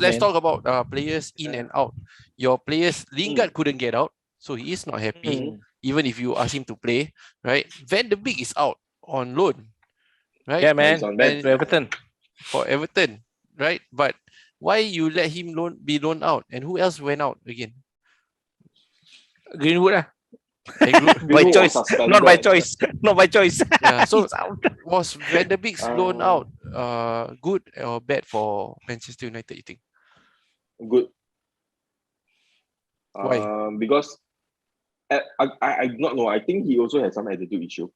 let's talk about players in and out. Your players, Lingard couldn't get out, so he is not happy. Even if you ask him to play, right? Van de Beek is out on loan, right? Yeah, man. And For Everton. for Everton, right? But why you let him be loaned out? And who else went out again? Greenwood lah. And By choice, not by choice, not by choice. Yeah, so was Van de Beek's loan out good or bad for Manchester United, you think? Good. Why? Because I do not know. I think he also had some attitude issue.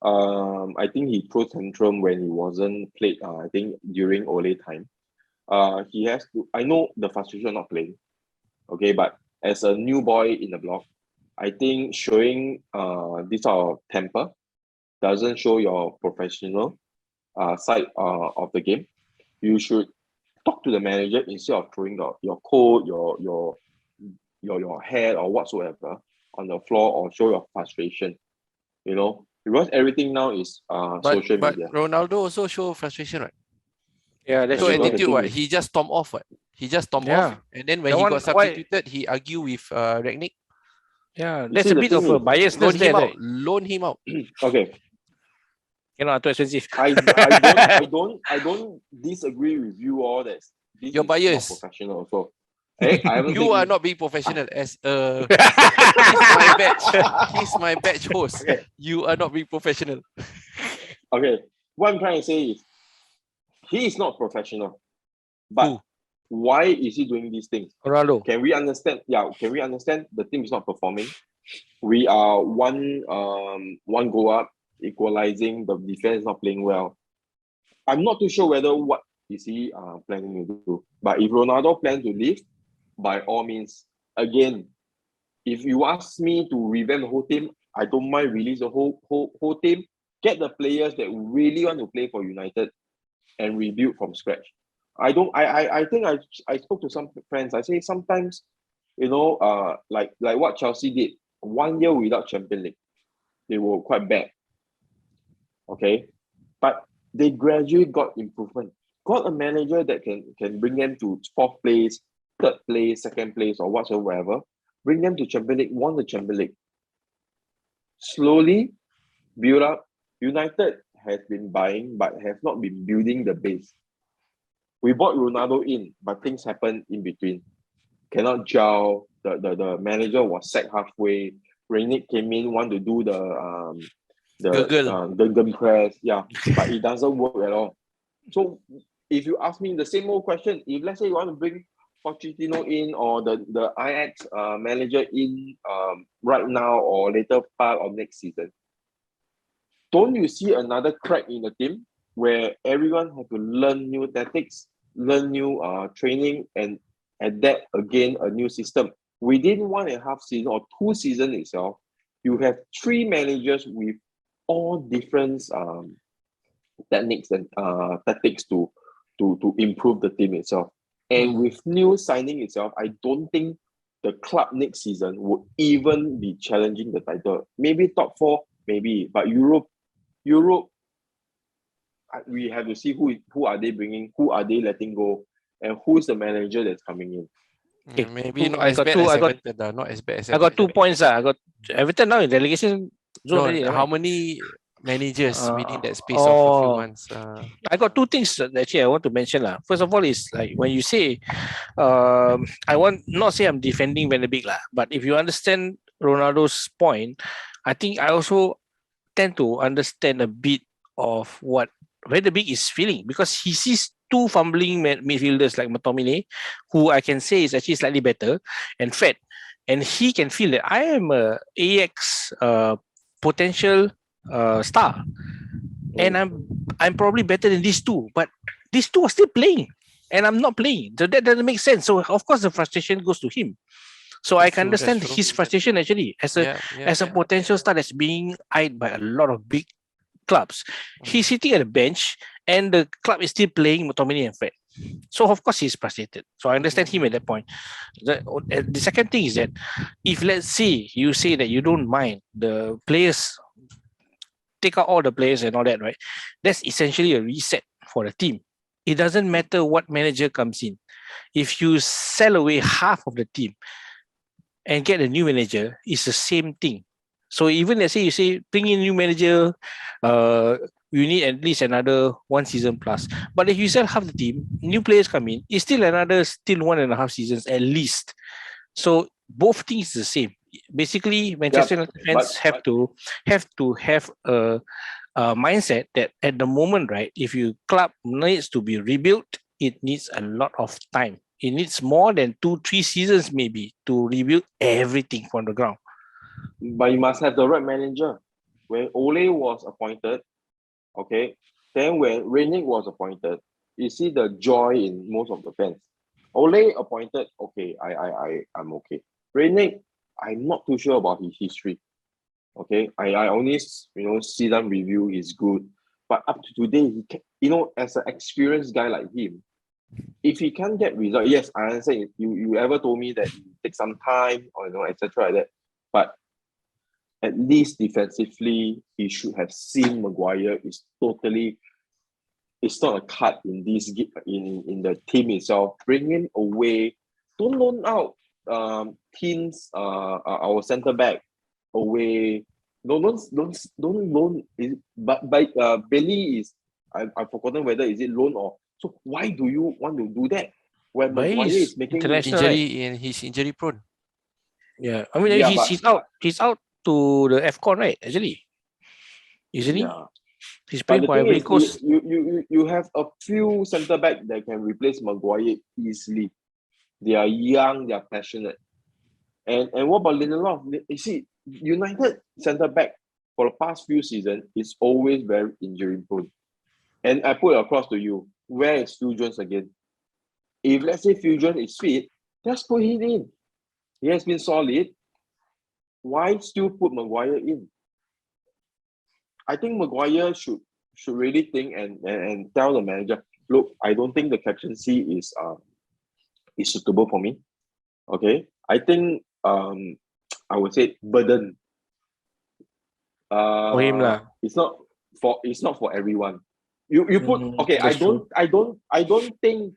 I think he threw tantrum when he wasn't played. I think during Ole time. He has to. I know the frustration of not playing. Okay, but as a new boy in the block, I think showing this sort of temper doesn't show your professional side of the game. You should talk to the manager instead of throwing your coat, your hair or whatsoever on the floor or show your frustration. You know, because everything now is social media. But Ronaldo also show frustration, right? Yeah, that's so true. attitude, what? He just storm off, what? He just storm off, and then when he got substituted, he argue with Rangnick. Yeah, that's a bit of a biasness there. Loan him out. Okay. Too expensive. I don't disagree with you all that you're biased. Professional. So you are not being professional as a he's my batch host. Okay. You are not being professional. Okay. What I'm trying to say is he is not professional. But why is he doing these things? Ronaldo. Can we understand? Yeah, can we understand the team is not performing? We are one goal up, equalizing, the defense not playing well. I'm not too sure whether what is he planning to do. But if Ronaldo plans to leave, by all means, again, if you ask me to revamp the whole team, I don't mind release the whole team, get the players that really want to play for United and rebuild from scratch. I think I spoke to some friends. I say sometimes, like what Chelsea did, 1 year without Champions League, they were quite bad. Okay, but they gradually got improvement. Got a manager that can bring them to 4th place, 3rd place, 2nd place, or whatsoever. Bring them to Champions League, won the Champions League. Slowly build up. United has been buying, but have not been building the base. We bought Ronaldo in, but things happened in between. Cannot gel. The manager was sacked halfway. Rangnick came in, want to do the press, yeah, but it doesn't work at all. So if you ask me the same old question, if let's say you want to bring Pochettino in or the Ajax manager in right now or later part of next season, don't you see another crack in the team where everyone has to learn new tactics, learn new training, and adapt again a new system? Within 1.5 season or 2 seasons itself, you have 3 managers with all different techniques and tactics to improve the team itself. And with new signing itself, I don't think the club next season would even be challenging the title. Maybe top 4, maybe, but Europe, we have to see who are they bringing, who are they letting go, and who's the manager that's coming in. Okay. Maybe not as bad as Everton. Not as bad as Everton. I got 2 points. I got Everton now in relegation zone. How many managers within that space of a few months? I got 2 things that actually I want to mention. First of all, is like when you say, I want not say I'm defending Van de Beek, but if you understand Ronaldo's point, I think I also tend to understand a bit of what Van de Beek is feeling, because he sees 2 fumbling midfielders like McTominay, who I can say is actually slightly better and fed, and he can feel that I am a AX potential star, and I'm probably better than these 2, but these 2 are still playing and I'm not playing, so that doesn't make sense. So of course the frustration goes to him. So I can understand his frustration actually as a potential star that's being eyed by a lot of big clubs. He's sitting at the bench and the club is still playing McTominay and Fred. So of course he's frustrated. So I understand him at that point. The second thing is that if let's say you say that you don't mind the players, take out all the players and all that, right? That's essentially a reset for the team. It doesn't matter what manager comes in. If you sell away half of the team and get a new manager, it's the same thing. So even let's say you say bring in new manager, you need at least another 1 season plus. But if you sell half the team, new players come in, it's still 1.5 seasons at least. So both things the same. Basically, Manchester United fans have to have a mindset that at the moment, right, if your club needs to be rebuilt, it needs a lot of time. It needs more than 2-3 seasons maybe to rebuild everything from the ground. But you must have the right manager. When Ole was appointed, okay, then when Rangnick was appointed, you see the joy in most of the fans. Ole appointed, okay, I'm okay. Rangnick, I'm not too sure about his history. Okay, I only see them review is good, but up to today, he can, as an experienced guy like him, if he can't get results, yes, I understand. You ever told me that it takes some time or etc. like that, but at least defensively, he should have seen Maguire is totally. It's not a cut in this in the team itself. Bring him away. Don't loan out teams. Our centre back away. Don't loan. But Bailey is. I've forgotten whether is it loan or. So why do you want to do that when Maguire is making injury and he's injury prone? Yeah, I mean he's out. He's out to the AFCON, right? Actually, isn't he? Yeah. He's But playing the for thing Ivory is, Coast. you have a few centre back that can replace Maguire easily. They are young, they are passionate. And what about Lindelof? You see, United centre back for the past few seasons is always very injury prone. And I put it across to you, where is Phil Jones again? If let's say Phil Jones is fit, just put him in. He has been solid. Why still put Maguire in? I think Maguire should really think and tell the manager, look, I don't think the captaincy is suitable for me. Okay, I think I would say burden. For him lah. It's not for everyone. You put okay. I true. don't think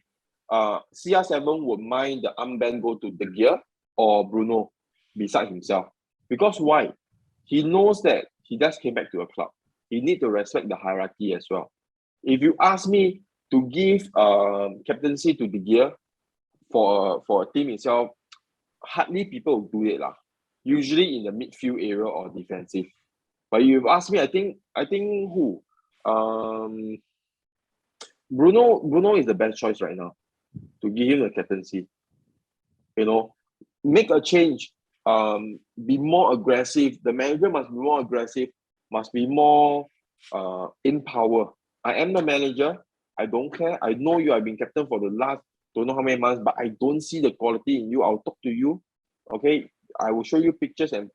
CR7 would mind the armband go to De Gea or Bruno beside himself, because why? He knows that he just came back to a club. He need to respect the hierarchy as well. If you ask me to give captaincy to De Gea for a team itself, hardly people will do it lah. Usually in the midfield area or defensive. But you ask me, I think who? Bruno is the best choice right now to give him the captaincy. Make a change. Be more aggressive. The manager must be more aggressive. Must be more in power. I am the manager. I don't care. I know you have been captain for the last don't know how many months, but I don't see the quality in you. I'll talk to you. Okay, I will show you pictures and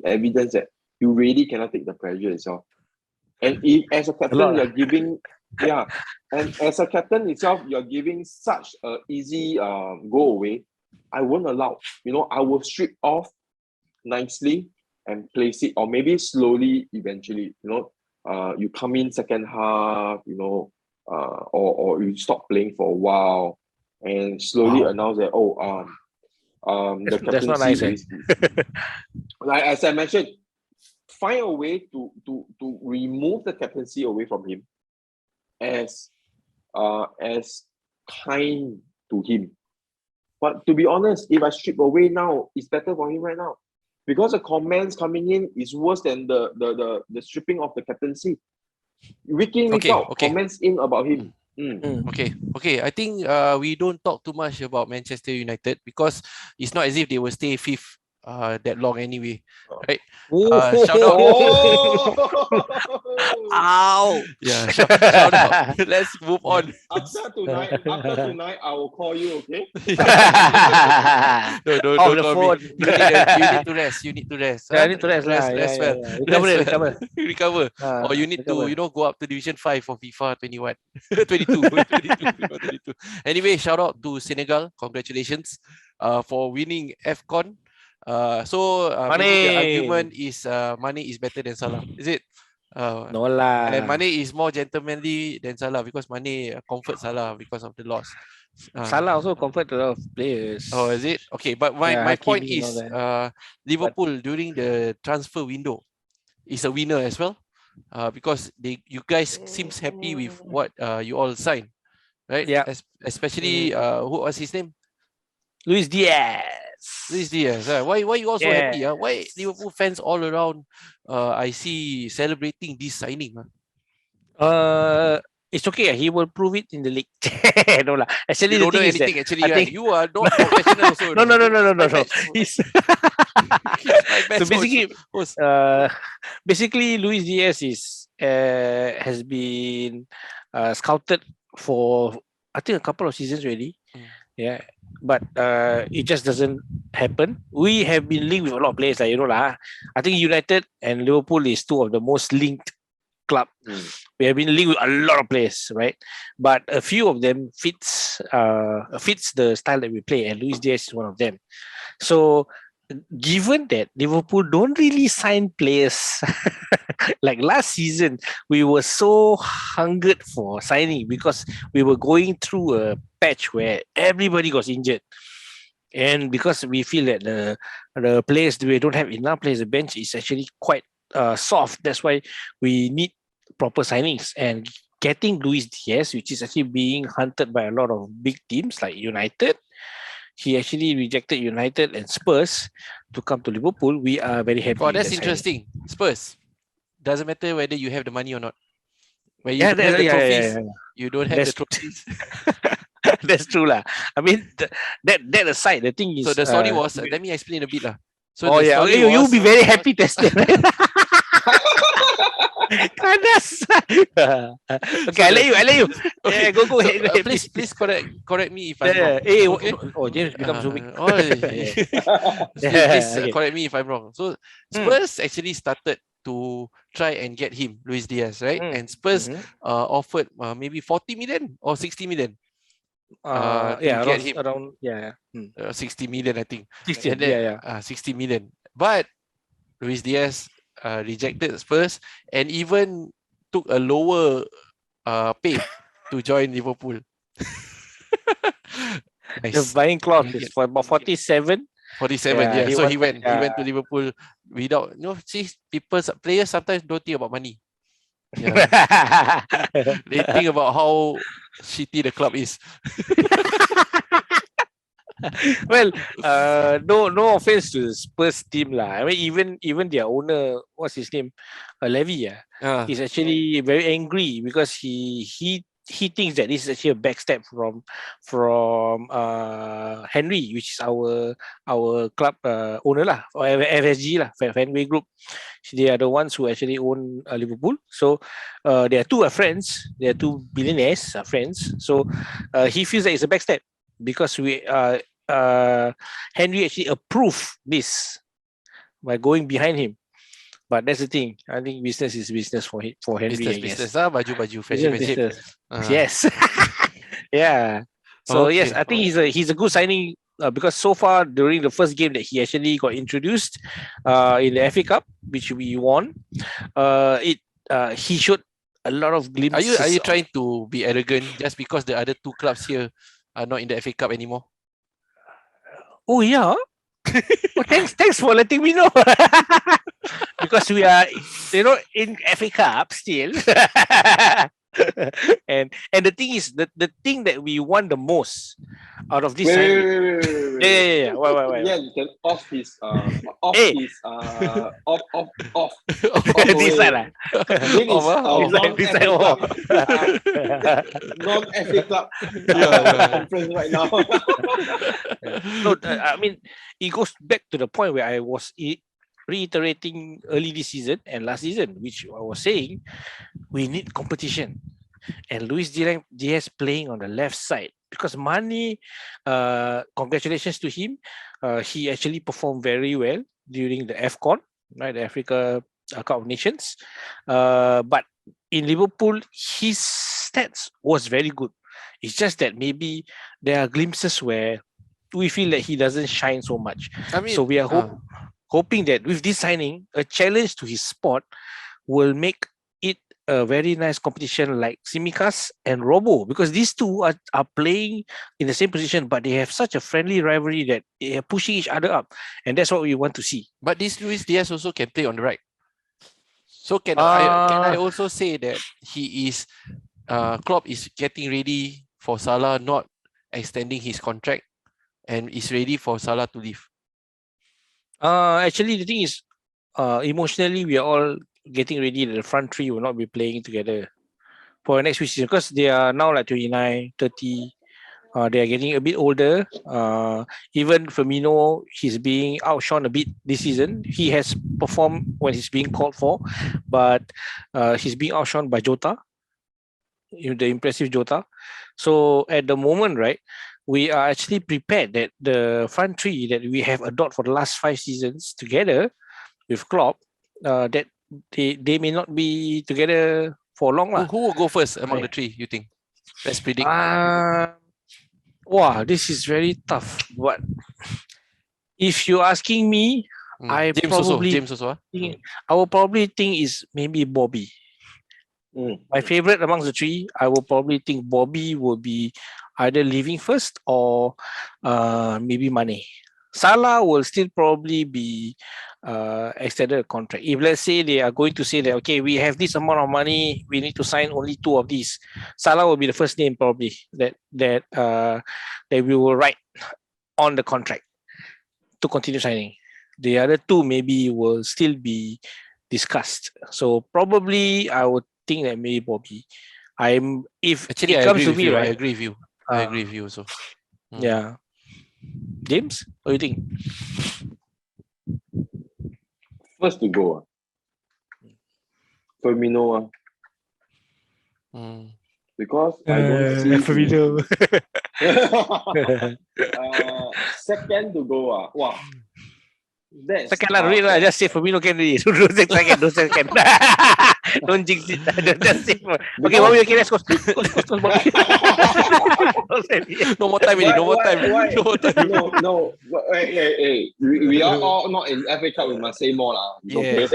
evidence that you really cannot take the pressure itself. And if as a captain you're giving, and as a captain itself you're giving such a easy go away, I won't allow. I will strip off nicely and place it, or maybe slowly eventually. You come in second half, or you stop playing for a while and slowly announce that the captaincy that's not nice, is like as I mentioned, find a way to remove the captaincy away from him as kind to him. But to be honest, if I strip away now, it's better for him right now, because the comments coming in is worse than the stripping of the captaincy. Week in, week out, comments in about him. Okay. I think we don't talk too much about Manchester United because it's not as if they will stay fifth that long anyway, right? Shout out. Ow! Yeah, shout out. Let's move on. After tonight, I will call you. Okay. No, Off the call phone. me. You need to rest. You need to rest. I need to rest. Rest well. Recover. Recover. Or you need to go up to Division 5 for FIFA 21. 22. Anyway, shout out to Senegal. Congratulations for winning AFCON. So maybe the argument is Mane is better than Salah. Is it? No lah. And Mane is more gentlemanly than Salah because Mane comfort Salah because of the loss. Salah also convert a lot of players. Oh, is it? Okay, but my point Hakimi and all is that. Liverpool during the transfer window is a winner as well. Because you guys seems happy with what you all signed, right? Yeah. Especially who was his name? Luis Diaz. Luis Diaz. Why you all so happy? Yeah. Why Liverpool fans all around I see celebrating this signing? It's okay. He will prove it in the league. No lah. Actually, You the don't know thing is that anything actually, I right? think You are not professional also. no. No. He's He's my best so basically, host. basically, Luis Diaz has been scouted for I think a couple of seasons already. Yeah, but it just doesn't happen. We have been linked with a lot of players, like lah. I think United and Liverpool is two of the most linked club. We have been linked with a lot of players, right? But a few of them fits the style that we play, and Luis Diaz is one of them. So, given that Liverpool don't really sign players like last season, we were so hungered for signing because we were going through a patch where everybody got injured. And because we feel that the players, we don't have enough players, the bench is actually quite soft. That's why we need proper signings. And getting Luis Diaz, which is actually being hunted by a lot of big teams like United, he actually rejected United and Spurs to come to Liverpool. We are very happy. Oh, that's interesting. Spurs. Doesn't matter whether you have the money or not. When you Yeah, don't have the trophies, yeah. you don't have That's the trophies. That's true lah. I mean, that aside, the thing is. So the story was, let me explain a bit lah. So oh the yeah, story you'll was, be very happy, Tesla. Kanas. Okay, I let you. Okay, Yeah, go ahead. Go ahead, please correct me if I'm wrong. Hey, Okay? James becomes so big. Please Okay. correct me if I'm wrong. So Spurs actually started to try and get him, Luis Diaz, right? And Spurs offered maybe 40 million or 60 million. To get him around 60 million, I think. 60, and then, 60 million. But Luis Diaz rejected Spurs and even took a lower pay to join Liverpool. Nice. The buying clause is for about 47. 47, so he went to Liverpool without, see, players sometimes don't think about money. They think about how shitty the club is. Well, no offense to the Spurs team lah. I mean, even their owner, what's his name, Levy, he's actually very angry because he thinks that this is actually a backstep from Henry, which is our club owner lah, or FSG lah, Fenway Group. They are the ones who actually own Liverpool. So they are two friends. They are two billionaires friends. So he feels that it's a backstep because Henry actually approved this by going behind him. But that's the thing. I think business is business for Henry. Business, baju, fashion. Yes. Yeah. So yes, I think he's a good signing because so far during the first game that he actually got introduced in the FA Cup, which we won, he showed a lot of glimpses. Are you trying to be arrogant just because the other two clubs here are not in the FA Cup anymore? Oh yeah. Well, thanks for letting me know. Because we are, in FA Cup still. and the thing is, the thing that we want the most out of this Wait. Yeah. Why? Yeah, you can off his off. This side lah. Non-FA Club conference right now. No, I mean, it goes back to the point where I was reiterating early this season and last season, which I was saying, we need competition. And Luis Diaz playing on the left side because Mane, congratulations to him. He actually performed very well during the AFCON, right, the Africa Cup of Nations. But in Liverpool, his stats was very good. It's just that maybe there are glimpses where we feel that he doesn't shine so much. I mean, so we are hoping that with this signing, a challenge to his spot will make it a very nice competition like Simicas and Robo, because these two are playing in the same position, but they have such a friendly rivalry that they are pushing each other up, and that's what we want to see. But this Luis Diaz also can play on the right. So can I also say that he is Klopp is getting ready for Salah not extending his contract and is ready for Salah to leave? Actually, the thing is, emotionally, we are all getting ready that the front three will not be playing together for next season, because they are now like 29, 30. They are getting a bit older. Even Firmino, he's being outshone a bit this season. He has performed when he's being called for, but he's being outshone by Jota, the impressive Jota. So at the moment, right, we are actually prepared that the front three that we have adopted for the last 5 seasons together with Klopp, that they may not be together for long. Who will go first among the three, you think? Let's predict. Wow, this is very tough. But if you're asking me, James also. I will probably think is maybe Bobby. My favorite amongst the three, I will probably think Bobby will be either leaving first or maybe Mane. Salah will still probably be extended a contract. If let's say they are going to say that, okay, we have this amount of money, we need to sign only 2 of these, Salah will be the first name probably that we will write on the contract to continue signing. The other 2 maybe will still be discussed. So probably I would think that maybe Bobby. If actually, it comes to me, right? I agree with you. I agree with you also. Yeah. James, what do you think? First to go, Firmino. Because I don't see Firmino. second to go. Wow. That's second lah, read lah. Just say Firmino can read. Don't say second. Don't jinx it. Just say. Okay, Bobby. Okay, let's go. No more time. No. Hey. We are all not in FA Cup. We must say more lah. Yes.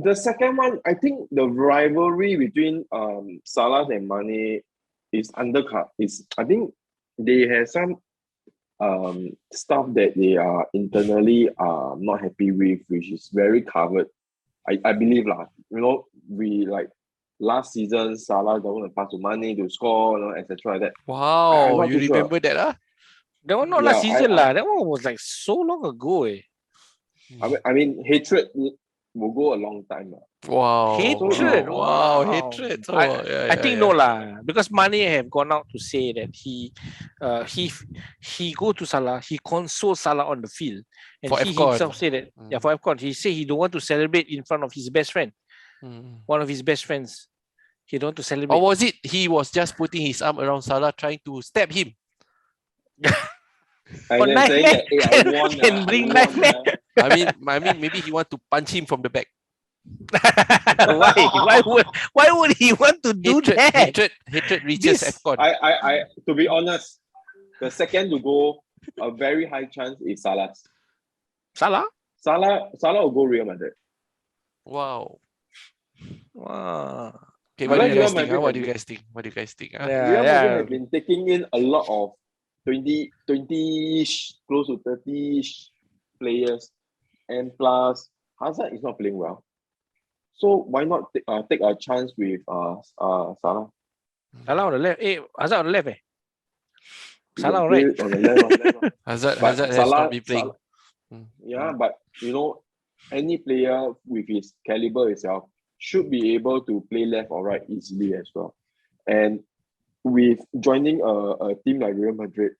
The second one, I think the rivalry between Salah and Mane is undercut. I think they have some stuff that they are internally not happy with, which is very covered. I believe lah. We like last season Salah don't want to pass to Mane to score, etc. Like that. Wow, you remember that? That one not last season lah. That one was like so long ago. I mean, hatred will go a long time. Wow. Hatred. Hatred. I think no lah, because Mane have gone out to say that he go to Salah, he console Salah on the field, and for he AFCON. himself said that for AFCON, he said he don't want to celebrate in front of his best friend, one of his best friends. He don't want to celebrate. Or was it he was just putting his arm around Salah trying to stab him? And then saying that, hey, I won, can bring nightmare. I mean, maybe he want to punch him from the back. Why would he want to do that? Hatred reaches AFCON. I to be honest, the second to go, a very high chance is Salah. Salah will go Real Madrid. Wow. Okay, What do you guys think? Real Madrid have been taking in a lot of 20-ish, close to 30-ish players, and plus Hazard is not playing well. So why not take a chance with Salah? Salah on the left. Hazard on the left. Salah on right. On the left. Hazard has not been playing. Yeah, but any player with his caliber itself should be able to play left or right easily as well. And with joining a team like Real Madrid,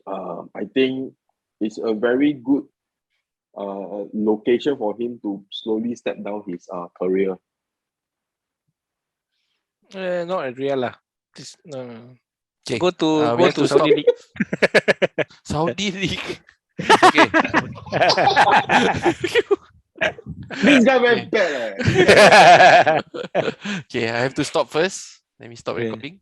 I think it's a very good location for him to slowly step down his career. Not at Real lah. Okay. Go to Saudi League. Saudi League. Okay. This guy very bad. Okay, I have to stop first. Let me stop recording.